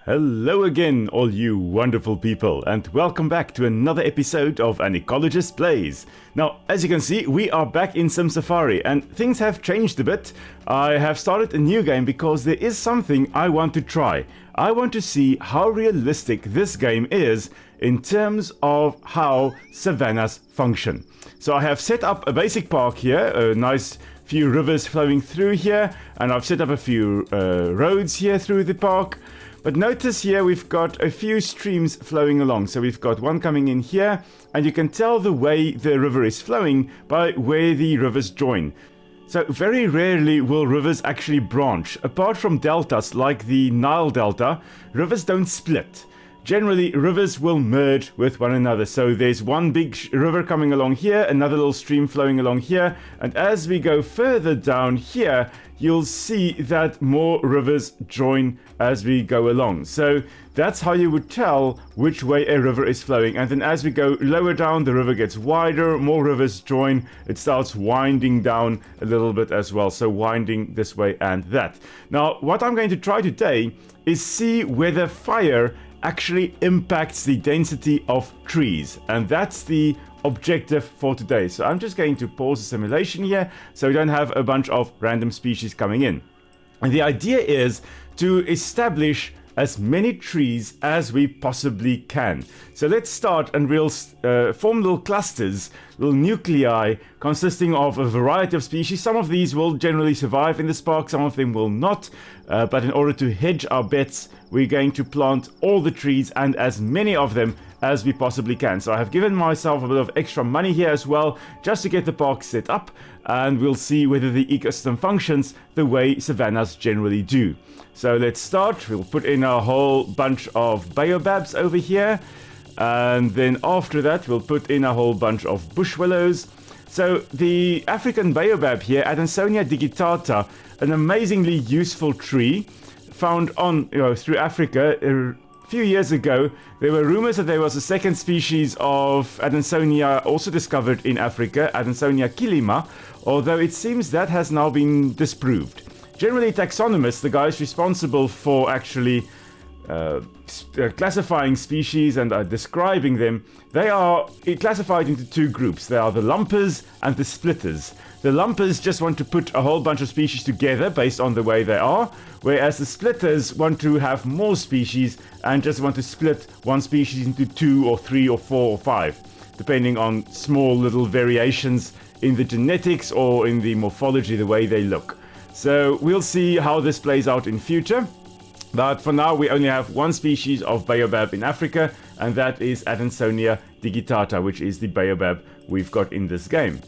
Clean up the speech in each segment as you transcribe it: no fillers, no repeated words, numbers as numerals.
Hello again, all you wonderful people, and welcome back to another episode of An Ecologist Plays. Now, as you can see, we are back in SimSafari, and things have changed a bit. I have started a new game because there is something I want to try. I want to see how realistic this game is in terms of how savannas function. So I have set up a basic park here, a nice few rivers flowing through here, and I've set up a few roads here through the park. But notice here we've got a few streams flowing along. So we've got one coming in here, and you can tell the way the river is flowing by where the rivers join. So very rarely will rivers actually branch. Apart from deltas like the Nile Delta, rivers don't split. Generally, rivers will merge with one another. So there's one big river coming along here, another little stream flowing along here, and as we go further down here, you'll see that more rivers join as we go along. So that's how you would tell which way a river is flowing. And then as we go lower down, the river gets wider, more rivers join, it starts winding down a little bit as well. So winding this way and that. Now, what I'm going to try today is see whether fire actually impacts the density of trees, and that's the objective for today. So I'm just going to pause the simulation here so we don't have a bunch of random species coming in. And the idea is to establish as many trees as we possibly can. So let's start, and we'll form little clusters, little nuclei consisting of a variety of species. Some of these will generally survive in this park, some of them will not. But in order to hedge our bets, we're going to plant all the trees and as many of them as we possibly can. So I have given myself a bit of extra money here as well, just to get the park set up, and we'll see whether the ecosystem functions the way savannas generally do. So let's start. We'll put in a whole bunch of baobabs over here, and then after that we'll put in a whole bunch of bush willows. So the African baobab here, An digitata, an amazingly useful tree found on through Africa. A few years ago, there were rumors that there was a second species of Adansonia also discovered in Africa, Adansonia kilima, although it seems that has now been disproved. Generally, taxonomists, the guys responsible for actually classifying species and describing them, they are classified into two groups. They are the lumpers and the splitters. The lumpers just want to put a whole bunch of species together based on the way they are, whereas the splitters want to have more species and just want to split one species into 2 or 3 or 4 or 5, depending on small little variations in the genetics or in the morphology, the way they look. So we'll see how this plays out in future. But for now, we only have one species of baobab in Africa, and that is Adansonia digitata, which is the baobab we've got in this game.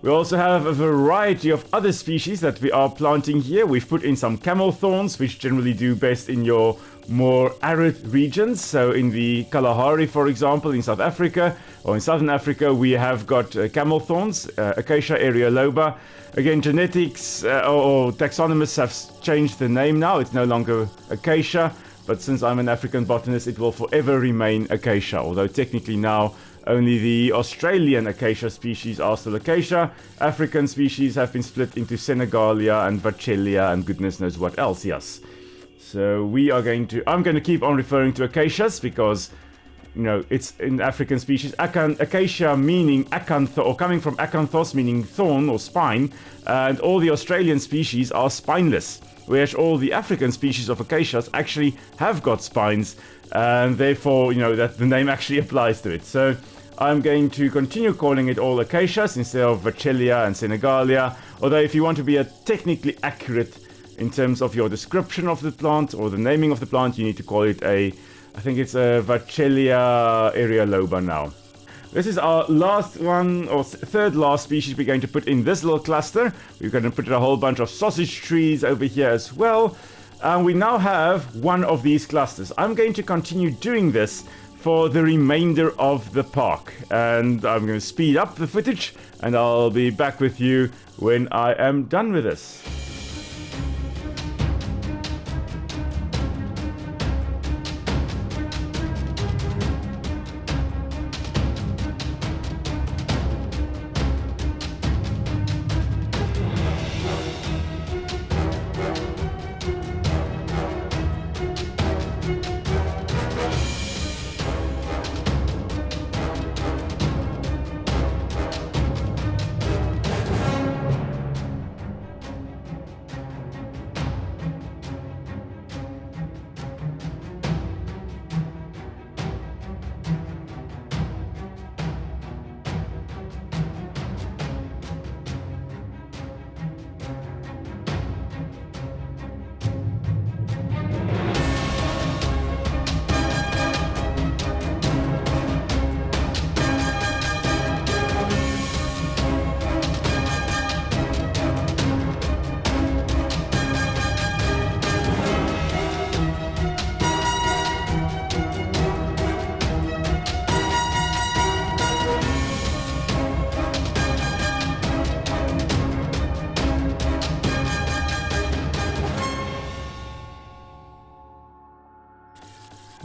We also have a variety of other species that we are planting here. We've put in some camel thorns, which generally do best in your more arid regions. So in the Kalahari, for example, in South Africa, or in Southern Africa, we have got camel thorns, Acacia areoloba. Again, genetics or taxonomists have changed the name now. It's no longer acacia, but since I'm an African botanist, it will forever remain acacia, although technically now only the Australian acacia species are still acacia. African species have been split into Senegalia and Vachelia and goodness knows what else, yes. So I'm going to keep on referring to acacias because, it's in African species. Acacia meaning acantho, or coming from acanthos meaning thorn or spine, and all the Australian species are spineless, whereas all the African species of acacias actually have got spines, and therefore, that the name actually applies to it. So I'm going to continue calling it all acacias instead of Vachelia and Senegalia, although if you want to be technically accurate in terms of your description of the plant or the naming of the plant, you need to call it I think it's a Vachelia areoloba now. This is our last one, or third last species we're going to put in this little cluster. We're going to put a whole bunch of sausage trees over here as well. And we now have one of these clusters. I'm going to continue doing this for the remainder of the park. And I'm going to speed up the footage, and I'll be back with you when I am done with this.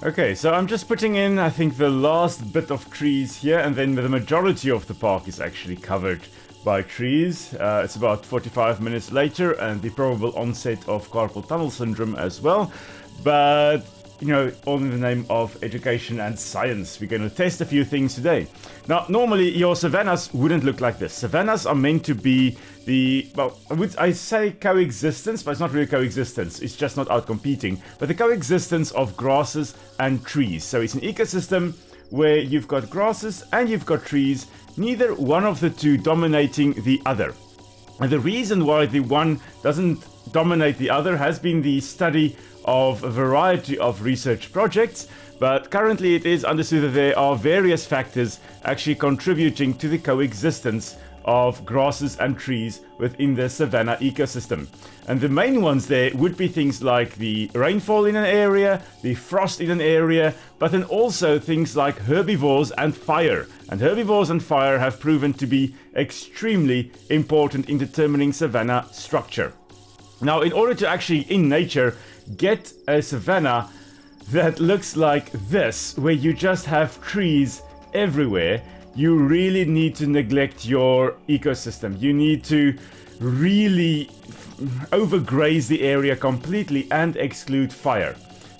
Okay, so I'm just putting in, I think, the last bit of trees here, and then the majority of the park is actually covered by trees. It's about 45 minutes later, and the probable onset of carpal tunnel syndrome as well. But, you know, all in the name of education and science, we're going to test a few things today. Now, normally your savannas wouldn't look like this. Savannas are meant to be I say coexistence, but it's not really coexistence. It's just not out competing, but the coexistence of grasses and trees. So it's an ecosystem where you've got grasses and you've got trees, neither one of the two dominating the other. And the reason why the one doesn't dominate the other has been the study of a variety of research projects, but currently it is understood that there are various factors actually contributing to the coexistence of grasses and trees within the savanna ecosystem. And the main ones there would be things like the rainfall in an area, the frost in an area, but then also things like herbivores and fire. And herbivores and fire have proven to be extremely important in determining savanna structure. Now, in order to actually, in nature, get a savanna that looks like this, where you just have trees everywhere, you really need to neglect your ecosystem. You need to really overgraze the area completely and exclude fire.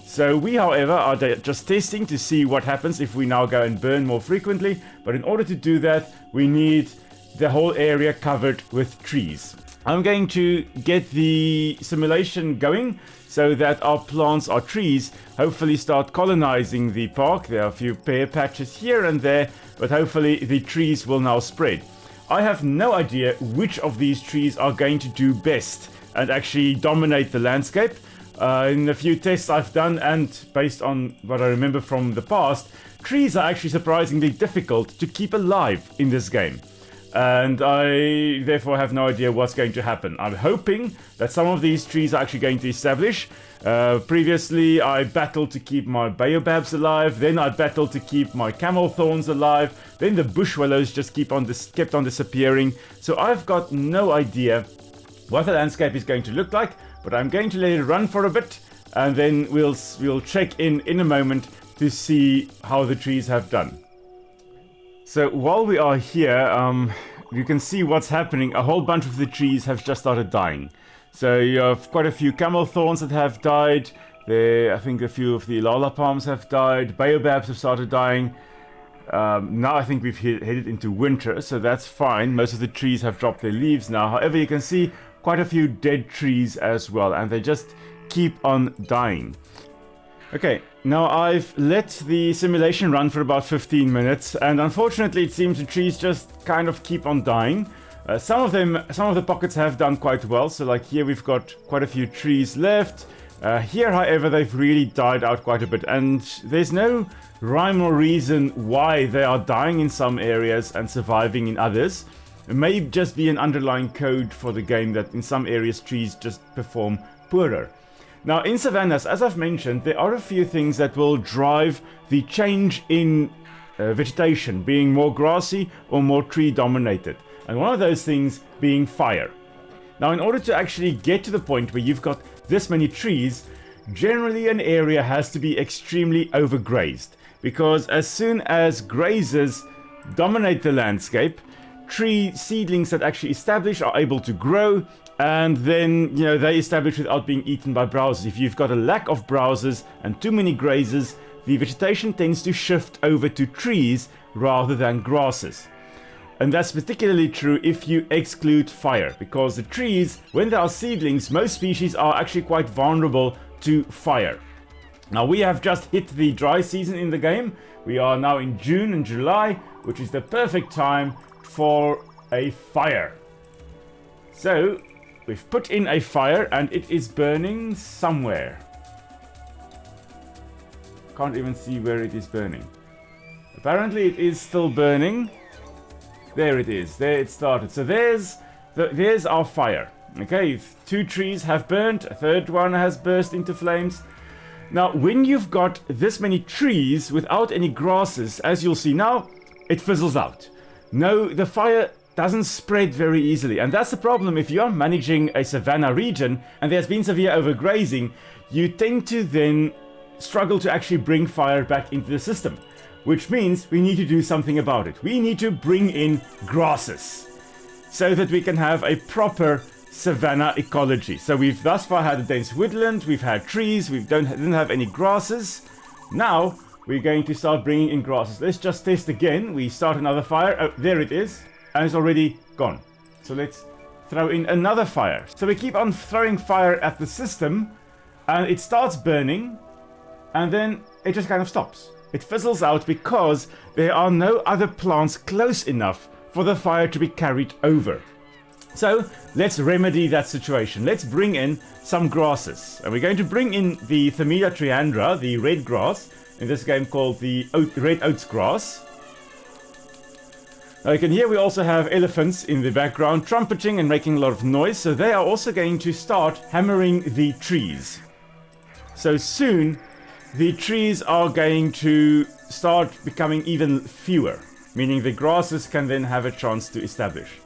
So we, however, are just testing to see what happens if we now go and burn more frequently. But in order to do that, we need the whole area covered with trees. I'm going to get the simulation going so that our plants, our trees, hopefully start colonizing the park. There are a few bare patches here and there, but hopefully the trees will now spread. I have no idea which of these trees are going to do best and actually dominate the landscape. In a few tests I've done, and based on what I remember from the past, trees are actually surprisingly difficult to keep alive in this game. And I therefore have no idea what's going to happen. I'm hoping that some of these trees are actually going to establish. Previously I battled to keep my baobabs alive, then I battled to keep my camel thorns alive, then the bush willows just kept on disappearing. So I've got no idea what the landscape is going to look like, but I'm going to let it run for a bit, and then we'll check in a moment to see how the trees have done. So while we are here, you can see what's happening. A whole bunch of the trees have just started dying. So you have quite a few camel thorns that have died. There, I think a few of the lala palms have died. Baobabs have started dying. Now I think we've headed into winter, so that's fine. Most of the trees have dropped their leaves now. However, you can see quite a few dead trees as well, and they just keep on dying. Okay, now I've let the simulation run for about 15 minutes, and unfortunately it seems the trees just kind of keep on dying. Some of the pockets have done quite well, so like here we've got quite a few trees left. Here, however, they've really died out quite a bit, and there's no rhyme or reason why they are dying in some areas and surviving in others. It may just be an underlying code for the game that in some areas trees just perform poorer. Now, in savannas, as I've mentioned, there are a few things that will drive the change in vegetation, being more grassy or more tree dominated. And one of those things being fire. Now, in order to actually get to the point where you've got this many trees, generally an area has to be extremely overgrazed. Because as soon as grazers dominate the landscape, tree seedlings that actually establish are able to grow, and then, you know, they establish without being eaten by browsers. If you've got a lack of browsers and too many grazers, the vegetation tends to shift over to trees rather than grasses. And that's particularly true if you exclude fire, because the trees, when they are seedlings, most species are actually quite vulnerable to fire. Now, we have just hit the dry season in the game. We are now in June and July, which is the perfect time for a fire. So we've put in a fire and it is burning somewhere. Can't even see where it is burning. Apparently it is still burning. There it is. There it started. So there's our fire. Okay, 2 trees have burnt. A third one has burst into flames. Now, when you've got this many trees without any grasses, as you'll see now, it fizzles out. No, the fire doesn't spread very easily, and that's the problem if you're managing a savanna region and there's been severe overgrazing. You tend to then struggle to actually bring fire back into the system, which means we need to do something about it. We need to bring in grasses so that we can have a proper savanna ecology. So we've thus far had a dense woodland, we've had trees, we didn't have any grasses. Now we're going to start bringing in grasses. Let's just test again. We start another fire. Oh, there it is, and it's already gone. So let's throw in another fire. So we keep on throwing fire at the system, and it starts burning, and then it just kind of stops. It fizzles out because there are no other plants close enough for the fire to be carried over. So let's remedy that situation. Let's bring in some grasses. And we're going to bring in the Thermida triandra, the red grass, in this game called the red oats grass. Now you can hear we also have elephants in the background trumpeting and making a lot of noise. So they are also going to start hammering the trees. So soon the trees are going to start becoming even fewer, meaning the grasses can then have a chance to establish.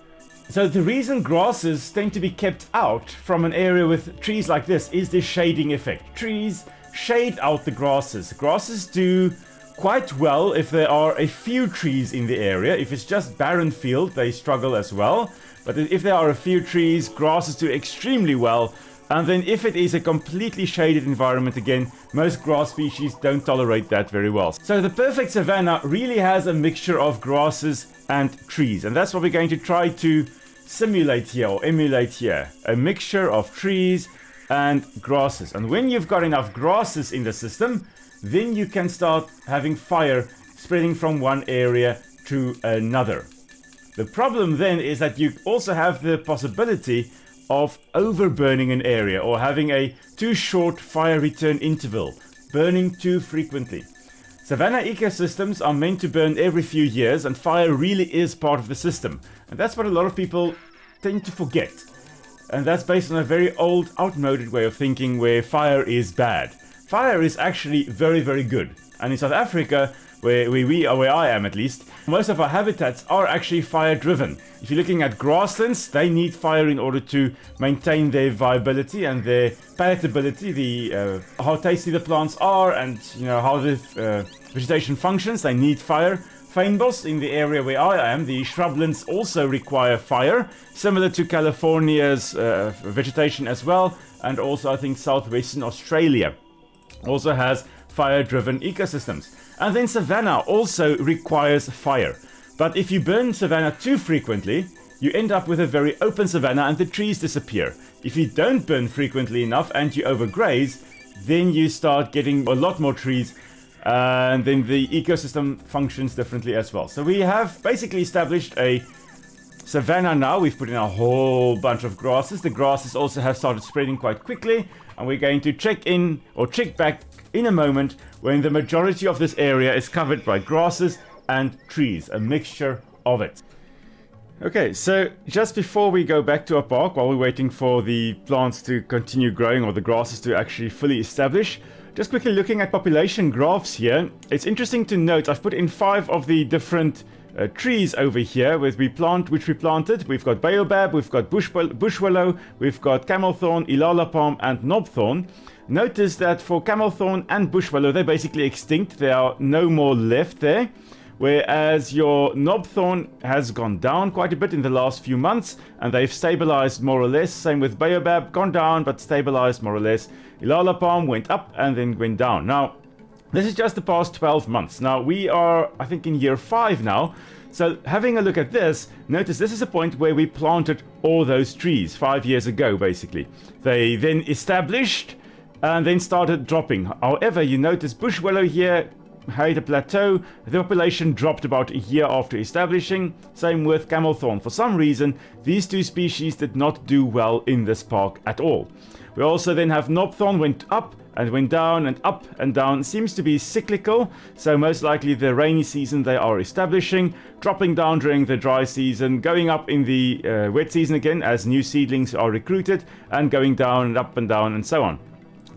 So the reason grasses tend to be kept out from an area with trees like this is the shading effect. Trees shade out the grasses. Grasses do quite well if there are a few trees in the area. If it's just barren field, they struggle as well. But if there are a few trees, grasses do extremely well. And then if it is a completely shaded environment again, most grass species don't tolerate that very well. So the perfect savanna really has a mixture of grasses and trees. And that's what we're going to try to simulate here or emulate here. A mixture of trees and grasses. And when you've got enough grasses in the system, then you can start having fire spreading from one area to another. The problem then is that you also have the possibility of overburning an area or having a too short fire return interval, burning too frequently. Savanna ecosystems are meant to burn every few years, and fire really is part of the system. And that's what a lot of people tend to forget. And that's based on a very old, outmoded way of thinking where fire is bad. Fire is actually very, very good. And in South Africa, where I am at least, most of our habitats are actually fire driven. If you're looking at grasslands, they need fire in order to maintain their viability and their palatability, how tasty the plants are, and how the vegetation functions. They need fire. Fynbos, in the area where I am, the shrublands also require fire, similar to California's vegetation as well, and also I think southwestern Australia also has fire-driven ecosystems. And then savanna also requires fire. But if you burn savanna too frequently, you end up with a very open savanna and the trees disappear. If you don't burn frequently enough and you overgraze, then you start getting a lot more trees, and then the ecosystem functions differently as well. So we have basically established a savanna now. We've put in a whole bunch of grasses. The grasses also have started spreading quite quickly, and we're going to check back in a moment when the majority of this area is covered by grasses and trees, a mixture of it. Okay, so just before we go back to our park, while we're waiting for the plants to continue growing or the grasses to actually fully establish, just quickly looking at population graphs here, it's interesting to note I've put in 5 of the different trees over here which we planted. We've got baobab, we've got bush willow, we've got camelthorn, ilala palm, and knobthorn. Notice that for camelthorn and bush willow, they're basically extinct. There are no more left there. Whereas your knobthorn has gone down quite a bit in the last few months, and they've stabilized more or less. Same with baobab, gone down but stabilized more or less. Ilala palm went up and then went down. Now, this is just the past 12 months. Now, we are, I think, in year 5 now. So having a look at this, notice this is a point where we planted all those trees 5 years ago, basically. They then established and then started dropping. However, you notice bush willow here hit a plateau. The population dropped about a year after establishing. Same with camelthorn. For some reason, these two species did not do well in this park at all. We also then have knobthorn went up and went down and up and down. Seems to be cyclical, so most likely the rainy season they are establishing, dropping down during the dry season, going up in the wet season again as new seedlings are recruited, and going down and up and down and so on.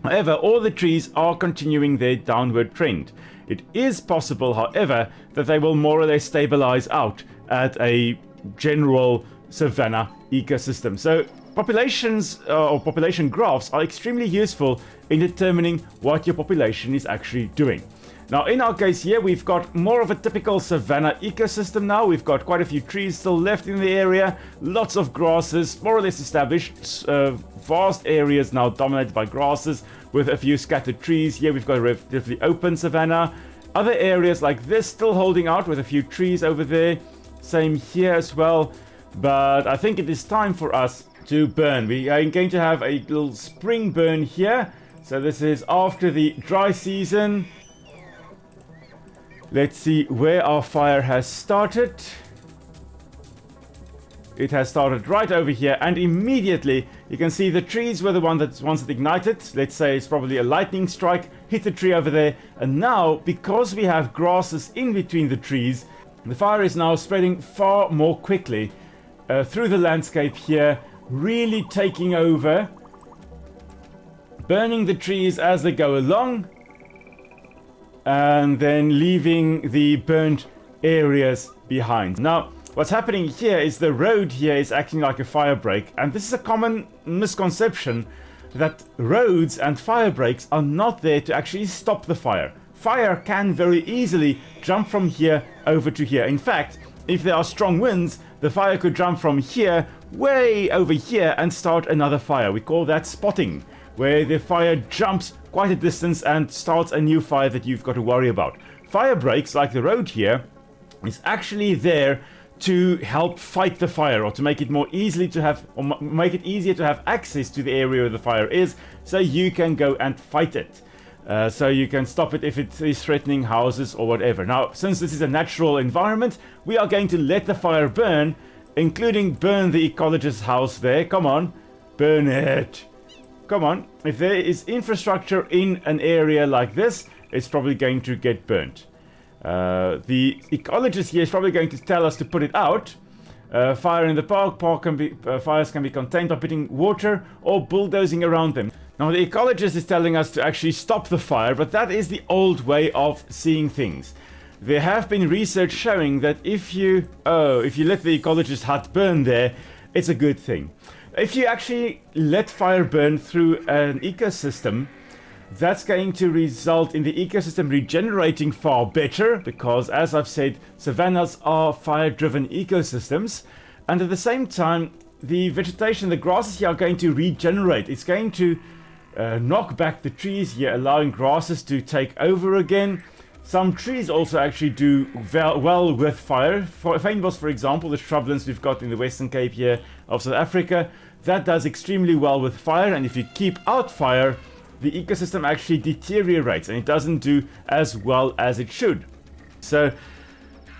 However, all the trees are continuing their downward trend. It is possible, however, that they will more or less stabilize out at a general savanna ecosystem. So populations or population graphs are extremely useful in determining what your population is actually doing. Now, in our case here, we've got more of a typical savanna ecosystem now. We've got quite a few trees still left in the area, lots of grasses, more or less established, vast areas now dominated by grasses with a few scattered trees. Here we've got a relatively open savanna. Other areas like this still holding out with a few trees over there. Same here as well. But I think it is time for us to burn. We are going to have a little spring burn here. So this is after the dry season. Let's see where our fire has started. It has started right over here, and immediately you can see the trees were the ones that ignited. Let's say it's probably a lightning strike, hit the tree over there, and now because we have grasses in between the trees, the fire is now spreading far more quickly through the landscape here, really taking over, burning the trees as they go along, and then leaving the burnt areas behind. Now, what's happening here is the road here is acting like a fire break, and this is a common misconception that roads and fire breaks are not there to actually stop the fire. Fire can very easily jump from here over to here. In fact, if there are strong winds, the fire could jump from here way over here and start another fire. We call that spotting, where the fire jumps quite a distance and starts a new fire that you've got to worry about. Fire breaks, like the road here, is actually there to help fight the fire, or to make it more easily to have, or make it easier to have access to the area where the fire is, so you can go and fight it. So you can stop it if it is threatening houses or whatever. Now, since this is a natural environment, we are going to let the fire burn, including burn the ecologist's house there. Come on, burn it. Come on, if there is infrastructure in an area like this, it's probably going to get burnt. The ecologist here is probably going to tell us to put it out. Fire in the park fires can be contained by putting water or bulldozing around them. Now, the ecologist is telling us to actually stop the fire, but that is the old way of seeing things. There have been research showing that if you let the ecologist hut burn there, it's a good thing. If you actually let fire burn through an ecosystem, that's going to result in the ecosystem regenerating far better, because, as I've said, savannas are fire-driven ecosystems, and at the same time, the vegetation, the grasses here, are going to regenerate. It's going to knock back the trees here, allowing grasses to take over again. Some trees also actually do well with fire. For fynbos, for example, the shrublands we've got in the Western Cape here of South Africa, that does extremely well with fire, and if you keep out fire, the ecosystem actually deteriorates and it doesn't do as well as it should. So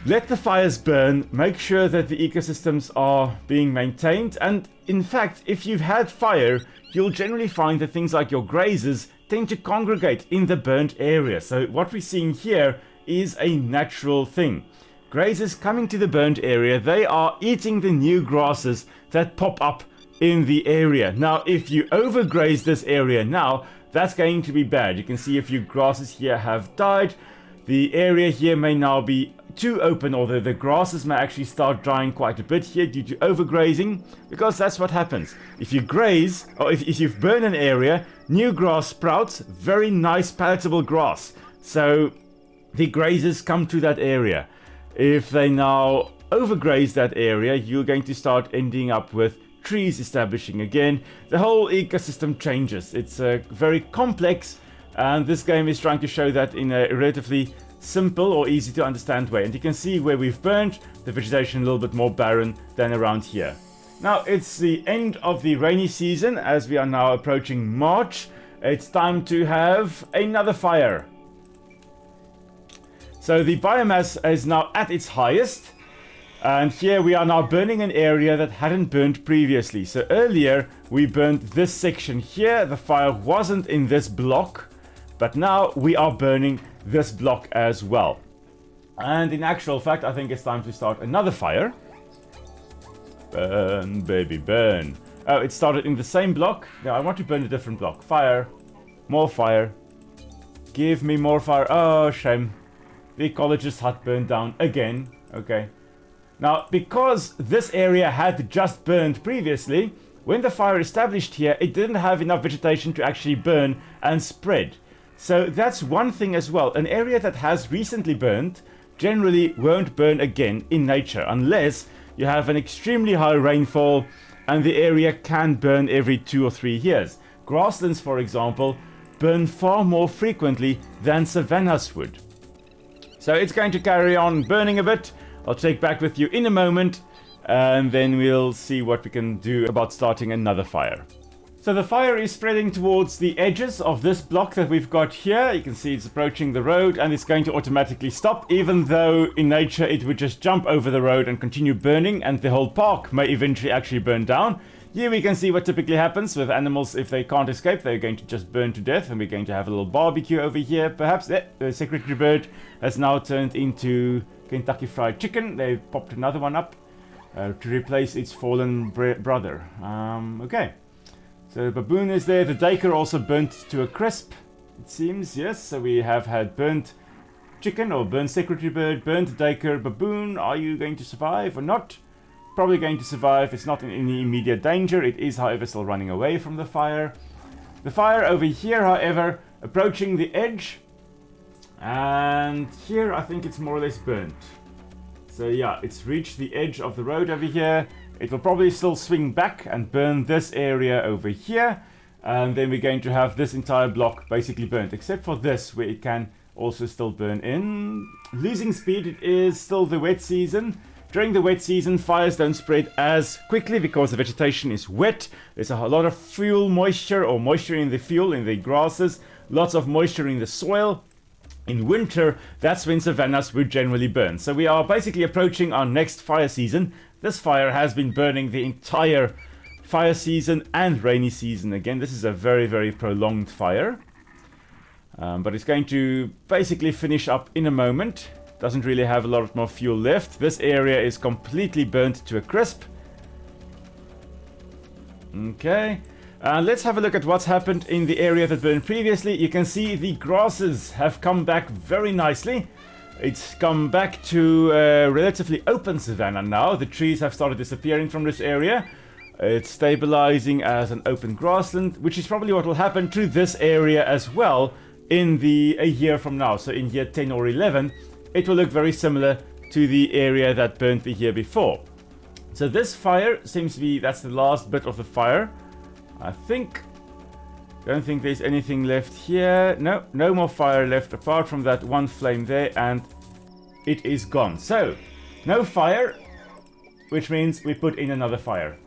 let the fires burn, make sure that the ecosystems are being maintained, and in fact, if you've had fire, you'll generally find that things like your grazers tend to congregate in the burnt area. So what we're seeing here is a natural thing. Grazers coming to the burnt area, they are eating the new grasses that pop up in the area. Now, if you overgraze this area now, that's going to be bad. You can see a few grasses here have died. The area here may now be too open, although the grasses may actually start dying quite a bit here due to overgrazing, because that's what happens. If you graze, or if you burn an area, new grass sprouts, very nice palatable grass. So the grazers come to that area. If they now overgraze that area, you're going to start ending up with trees establishing again. The whole ecosystem changes. It's very complex, and this game is trying to show that in a relatively simple or easy to understand way. And you can see where we've burned the vegetation a little bit more barren than around here. Now, it's the end of the rainy season as we are now approaching March. It's time to have another fire. So the biomass is now at its highest, and here we are now burning an area that hadn't burned previously. So earlier we burned this section here. The fire wasn't in this block, but now we are burning this block as well. And in actual fact, I think it's time to start another fire. Burn, baby, burn. Oh, it started in the same block. Now I want to burn a different block. Fire. More fire. Give me more fire. Oh, shame. The ecologist hut burned down again. Okay. Now, because this area had just burned previously, when the fire established here, it didn't have enough vegetation to actually burn and spread. So that's one thing as well. An area that has recently burned generally won't burn again in nature unless you have an extremely high rainfall and the area can burn every 2 or 3 years. Grasslands, for example, burn far more frequently than savannas would. So it's going to carry on burning a bit. I'll check back with you in a moment and then we'll see what we can do about starting another fire. So the fire is spreading towards the edges of this block that we've got here. You can see it's approaching the road and it's going to automatically stop, even though in nature it would just jump over the road and continue burning and the whole park may eventually actually burn down. Here we can see what typically happens with animals. If they can't escape, they're going to just burn to death, and we're going to have a little barbecue over here. Perhaps the secretary bird has now turned into Kentucky Fried Chicken. They popped another one up to replace its fallen brother. Okay. So the baboon is there. The daker also burnt to a crisp, it seems. Yes, so we have had burnt chicken or burnt secretary bird, burnt daker, baboon. Are you going to survive or not? Probably going to survive. It's not in any immediate danger. It is, however, still running away from the fire. The fire over here, however, approaching the edge. And here I think it's more or less burnt. So yeah, it's reached the edge of the road over here. It will probably still swing back and burn this area over here. And then we're going to have this entire block basically burnt, except for this, where it can also still burn in. Losing speed, it is still the wet season. During the wet season, fires don't spread as quickly because the vegetation is wet. There's a lot of fuel moisture, or moisture in the fuel, in the grasses. Lots of moisture in the soil. In winter, that's when savannas would generally burn. So we are basically approaching our next fire season. This fire has been burning the entire fire season and rainy season again. This is a very, very prolonged fire. But it's going to basically finish up in a moment. Doesn't really have a lot more fuel left. This area is completely burnt to a crisp. Okay. Let's have a look at what's happened in the area that burned previously. You can see the grasses have come back very nicely. It's come back to a relatively open savanna now. The trees have started disappearing from this area. It's stabilizing as an open grassland, which is probably what will happen to this area as well in a year from now. So in year 10 or 11, it will look very similar to the area that burned the year before. So this fire seems to be, that's the last bit of the fire. I don't think there's anything left here. No more fire left apart from that one flame there, and it is gone. So, no fire, which means we put in another fire.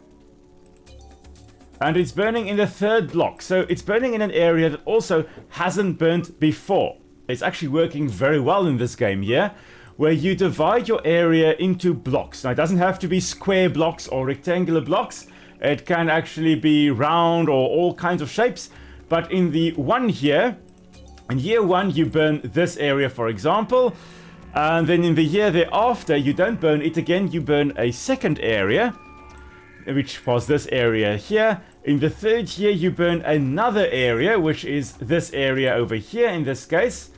And it's burning in the third block. So it's burning in an area that also hasn't burnt before. It's actually working very well in this game here, where you divide your area into blocks. Now, it doesn't have to be square blocks or rectangular blocks. It can actually be round or all kinds of shapes. But in the one here, in year 1, you burn this area, for example. And then in the year thereafter, you don't burn it again. You burn a second area, which was this area here. In the third year, you burn another area, which is this area over here in this case.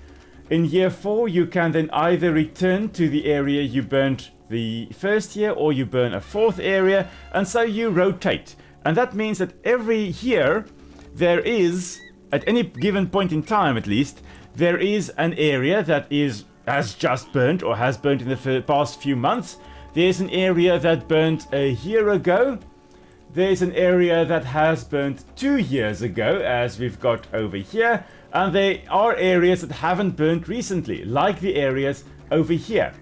In year 4, you can then either return to the area you burnt the first year, or you burn a fourth area, and so you rotate. And that means that every year there is, at any given point in time at least, there is an area that has just burnt or has burnt in the past few months. There's an area that burnt a year ago. There's an area that has burnt 2 years ago, as we've got over here. And there are areas that haven't burnt recently, like the areas over here.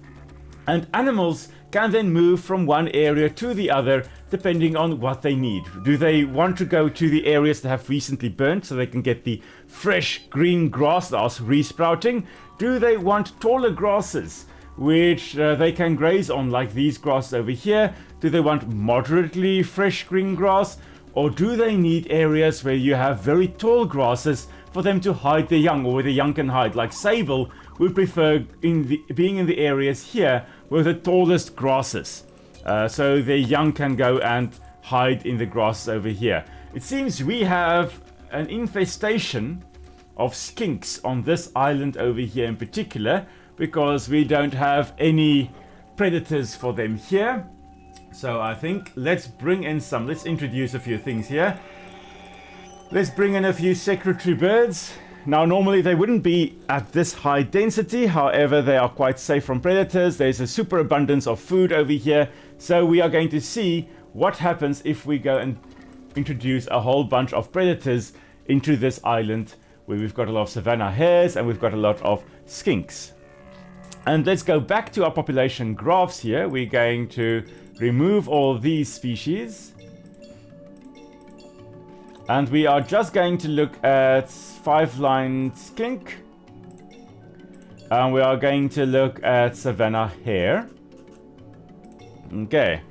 And animals can then move from one area to the other depending on what they need. Do they want to go to the areas that have recently burnt so they can get the fresh green grass that's resprouting? Do they want taller grasses which they can graze on, like these grasses over here? Do they want moderately fresh green grass? Or do they need areas where you have very tall grasses for them to hide their young, or where the young can hide? Like Sable would prefer being in the areas here with the tallest grasses. So their young can go and hide in the grass over here. It seems we have an infestation of skinks on this island over here in particular, because we don't have any predators for them here. So I think let's bring in some. Let's introduce a few things here. Let's bring in a few secretary birds. Now, normally they wouldn't be at this high density. However, they are quite safe from predators. There's a superabundance of food over here. So we are going to see what happens if we go and introduce a whole bunch of predators into this island where we've got a lot of savanna hares and we've got a lot of skinks. And let's go back to our population graphs here. We're going to remove all these species. And we are just going to look at 5-lined skink. And we are going to look at savanna hare. Okay.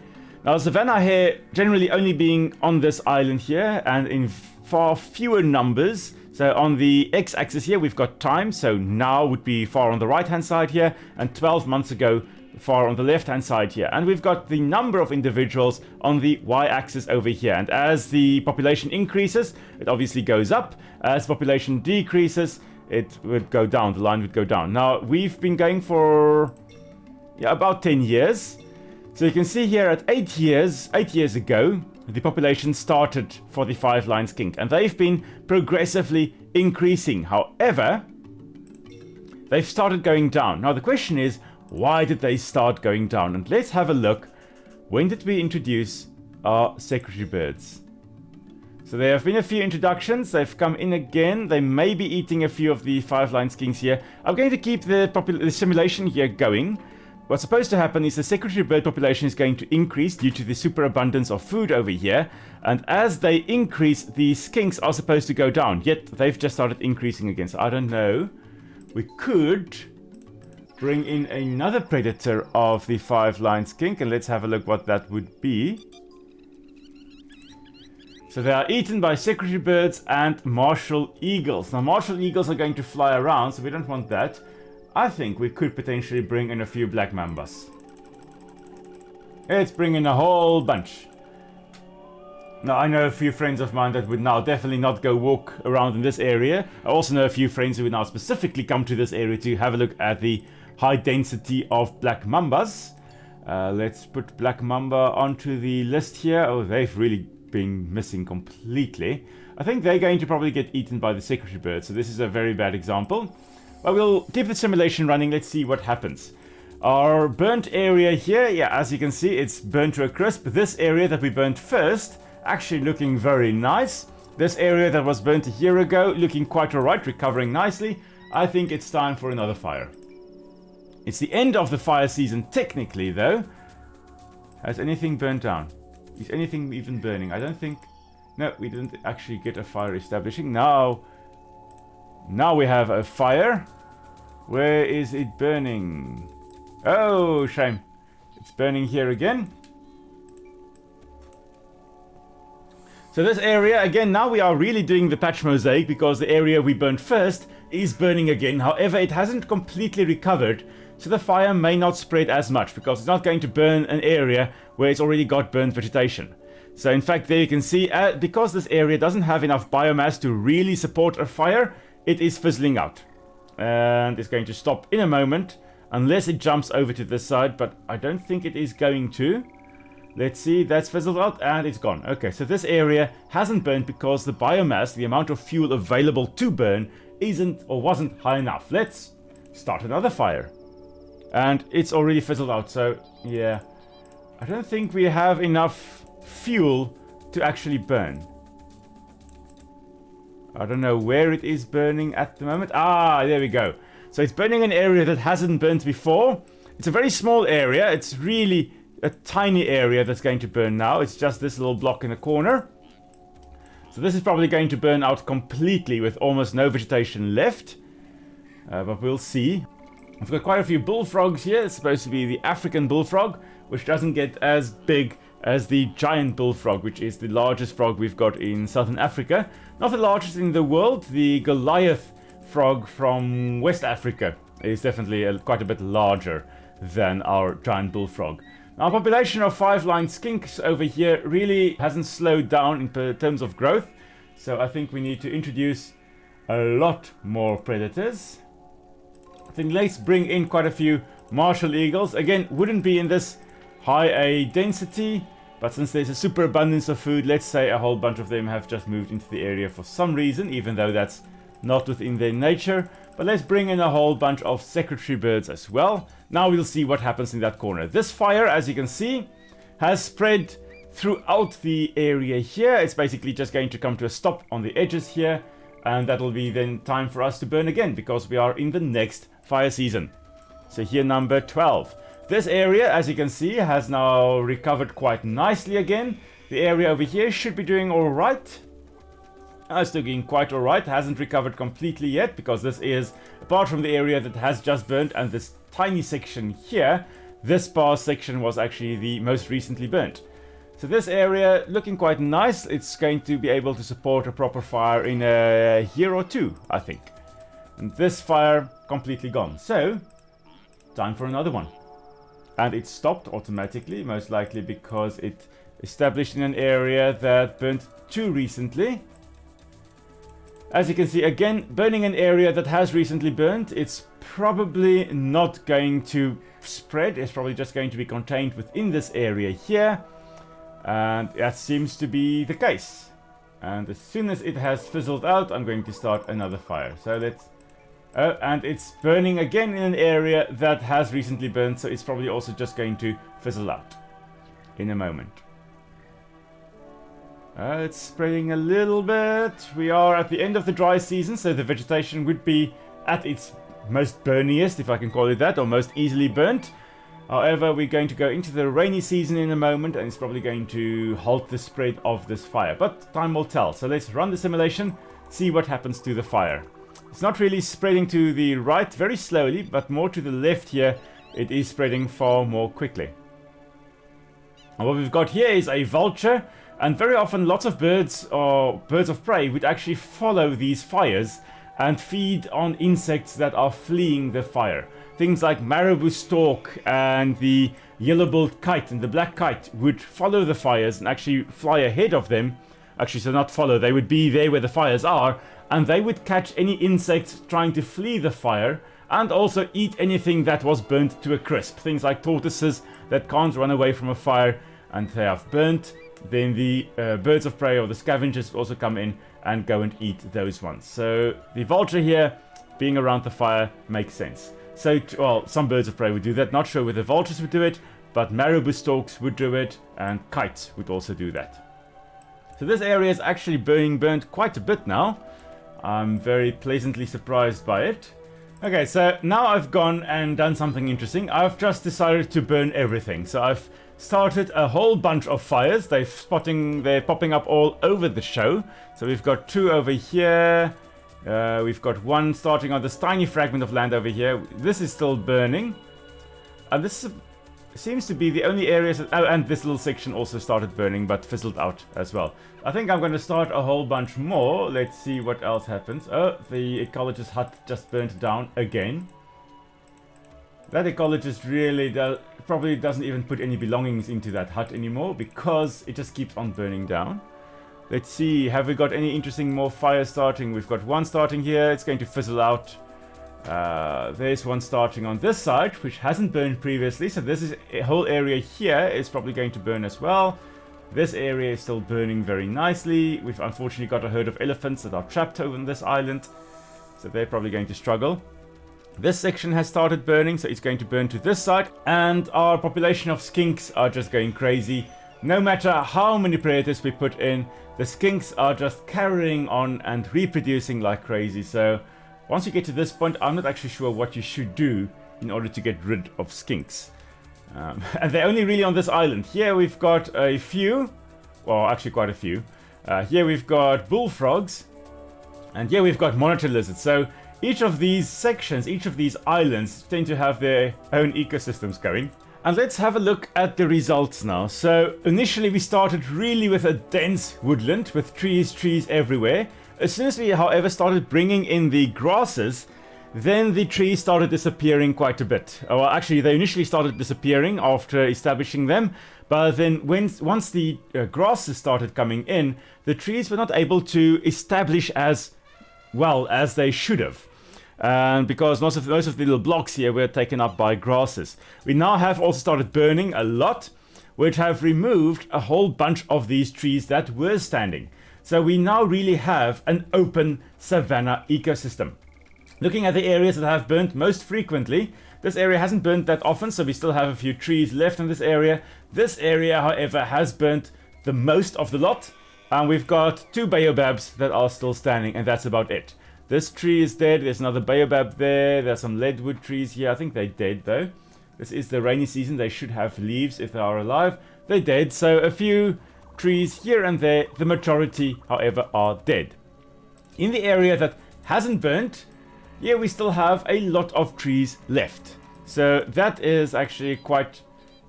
Now, savanna hare generally only being on this island here and in far fewer numbers. So on the x-axis here, we've got time. So now would be far on the right-hand side here, and 12 months ago, far on the left-hand side here. And we've got the number of individuals on the y-axis over here. And as the population increases, it obviously goes up. As population decreases, it would go down. The line would go down. Now, we've been going for about 10 years. So you can see here at 8 years ago, the population started for the 5-lined skink, and they've been progressively increasing. However, they've started going down. Now the question is, why did they start going down? And let's have a look. When did we introduce our secretary birds? So there have been a few introductions. They've come in again. They may be eating a few of the 5-lined skinks here. I'm going to keep the simulation here going. What's supposed to happen is the secretary bird population is going to increase due to the superabundance of food over here. And as they increase, the skinks are supposed to go down. Yet they've just started increasing again. So I don't know. We could bring in another predator of the 5-lined skink. And let's have a look what that would be. So they are eaten by secretary birds and martial eagles. Now martial eagles are going to fly around, so we don't want that. I think we could potentially bring in a few black mambas. Let's bring in a whole bunch. Now, I know a few friends of mine that would now definitely not go walk around in this area. I also know a few friends who would now specifically come to this area to have a look at the high density of black mambas. Let's put black mamba onto the list here. Oh, they've really been missing completely. I think they're going to probably get eaten by the secretary bird, so this is a very bad example. But we'll keep the simulation running. Let's see what happens. Our burnt area here, as you can see, it's burnt to a crisp. This area that we burnt first, actually looking very nice. This area that was burnt a year ago, looking quite alright, recovering nicely. I think it's time for another fire. It's the end of the fire season technically, though. Has anything burnt down? Is anything even burning? I don't think... No, we didn't actually get a fire establishing. Now we have a fire. Where is it burning? Oh, shame. It's burning here again. So this area, again, now we are really doing the patch mosaic because the area we burnt first is burning again. However, it hasn't completely recovered, so the fire may not spread as much because it's not going to burn an area where it's already got burnt vegetation. So in fact, there you can see, because this area doesn't have enough biomass to really support a fire, it is fizzling out. And it's going to stop in a moment, unless it jumps over to this side, but I don't think it is going to. Let's see, that's fizzled out and it's gone. Okay, so this area hasn't burned because the biomass, the amount of fuel available to burn, isn't or wasn't high enough. Let's start another fire. And it's already fizzled out, so yeah. I don't think we have enough fuel to actually burn. I don't know where it is burning at the moment. Ah, there we go. So it's burning an area that hasn't burnt before. It's a very small area. It's really a tiny area that's going to burn now. It's just this little block in the corner. So this is probably going to burn out completely with almost no vegetation left. But we'll see. I've got quite a few bullfrogs here. It's supposed to be the African bullfrog, which doesn't get as big as the giant bullfrog, which is the largest frog we've got in southern Africa. Not the largest in the world. The Goliath frog from West Africa is definitely quite a bit larger than our giant bullfrog. Now, our population of 5-lined skinks over here really hasn't slowed down in terms of growth. So I think we need to introduce a lot more predators. I think let's bring in quite a few martial eagles. Again, wouldn't be in this high A density, but since there's a superabundance of food, let's say a whole bunch of them have just moved into the area for some reason, even though that's not within their nature. But let's bring in a whole bunch of secretary birds as well. Now we'll see what happens in that corner. This fire, as you can see, has spread throughout the area here. It's basically just going to come to a stop on the edges here, and that'll be then time for us to burn again, because we are in the next fire season. So here, number 12. This area, as you can see, has now recovered quite nicely again. The area over here should be doing alright. It's doing quite alright. Hasn't recovered completely yet, because this is, apart from the area that has just burnt and this tiny section here, this past section was actually the most recently burnt. So this area looking quite nice. It's going to be able to support a proper fire in a year or two, I think. And this fire completely gone. So, time for another one. And it stopped automatically, most likely because it established in an area that burnt too recently. As you can see, again, burning an area that has recently burnt, it's probably not going to spread. It's probably just going to be contained within this area here. And that seems to be the case. And as soon as it has fizzled out, I'm going to start another fire. So let's... and it's burning again in an area that has recently burned, so it's probably also just going to fizzle out in a moment. It's spreading a little bit. We are at the end of the dry season, so the vegetation would be at its most burniest, if I can call it that, or most easily burnt. However, we're going to go into the rainy season in a moment, and it's probably going to halt the spread of this fire. But time will tell. So let's run the simulation, see what happens to the fire. It's not really spreading to the right very slowly, but more to the left here. It is spreading far more quickly. And what we've got here is a vulture, and very often lots of birds or birds of prey would actually follow these fires and feed on insects that are fleeing the fire. Things like marabou stork and the yellow-billed kite and the black kite would follow the fires and actually fly ahead of them. Actually, so not follow, they would be there where the fires are, and they would catch any insects trying to flee the fire, and also eat anything that was burnt to a crisp. Things like tortoises that can't run away from a fire and they have burnt. Then the birds of prey or the scavengers also come in and go and eat those ones. So the vulture here being around the fire makes sense. So, well, some birds of prey would do that. Not sure whether vultures would do it, but marabou storks would do it, and kites would also do that. So this area is actually being burnt quite a bit now. I'm very pleasantly surprised by it. Okay, so now I've gone and done something interesting. I've just decided to burn everything. So I've started a whole bunch of fires. They're popping up all over the show. So we've got two over here. We've got one starting on this tiny fragment of land over here. This is still burning. And this seems to be the only areas that, oh, and this little section also started burning but fizzled out as well. I think I'm going to start a whole bunch more. Let's see what else happens. Oh, the ecologist hut just burnt down again. That ecologist really probably doesn't even put any belongings into that hut anymore, because it just keeps on burning down. Let's see, have we got any interesting more fires starting? We've got one starting here, it's going to fizzle out. There's one starting on this side, which hasn't burned previously, so this is a whole area here is probably going to burn as well. This area is still burning very nicely. We've unfortunately got a herd of elephants that are trapped over on this island, so they're probably going to struggle. This section has started burning, so it's going to burn to this side, and our population of skinks are just going crazy. No matter how many predators we put in, the skinks are just carrying on and reproducing like crazy. So once you get to this point, I'm not actually sure what you should do in order to get rid of skinks. And they're only really on this island. Here we've got a few, well, actually quite a few. Here we've got bullfrogs, and here we've got monitor lizards. So each of these sections, each of these islands tend to have their own ecosystems going. And let's have a look at the results now. So initially we started really with a dense woodland with trees everywhere. As soon as we, however, started bringing in the grasses, then the trees started disappearing quite a bit. Well, actually, they initially started disappearing after establishing them, but then once the grasses started coming in, the trees were not able to establish as well as they should have. And because most of the little blocks here were taken up by grasses. We now have also started burning a lot, which have removed a whole bunch of these trees that were standing. So we now really have an open savanna ecosystem. Looking at the areas that have burnt most frequently, this area hasn't burnt that often, so we still have a few trees left in this area. This area, however, has burnt the most of the lot, and we've got 2 baobabs that are still standing, and that's about it. This tree is dead. There's another baobab there. There's some leadwood trees here. I think they're dead though. This is the rainy season. They should have leaves if they are alive. They're dead, so a few trees here and there. The majority, however, are dead. In the area that hasn't burnt, yeah, we still have a lot of trees left. So that is actually quite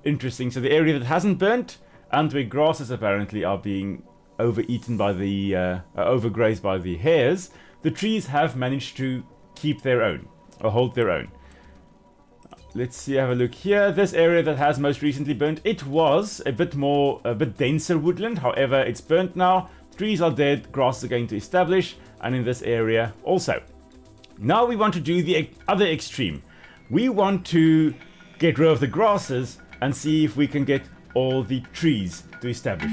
interesting. So the area that hasn't burnt, and where grasses apparently are being overeaten by the overgrazed by the hares, the trees have managed to keep their own, or hold their own. Let's see, have a look here. This area that has most recently burnt, it was a bit denser woodland. However, it's burnt now. Trees are dead, grasses are going to establish, and in this area also. Now we want to do the other extreme. We want to get rid of the grasses and see if we can get all the trees to establish.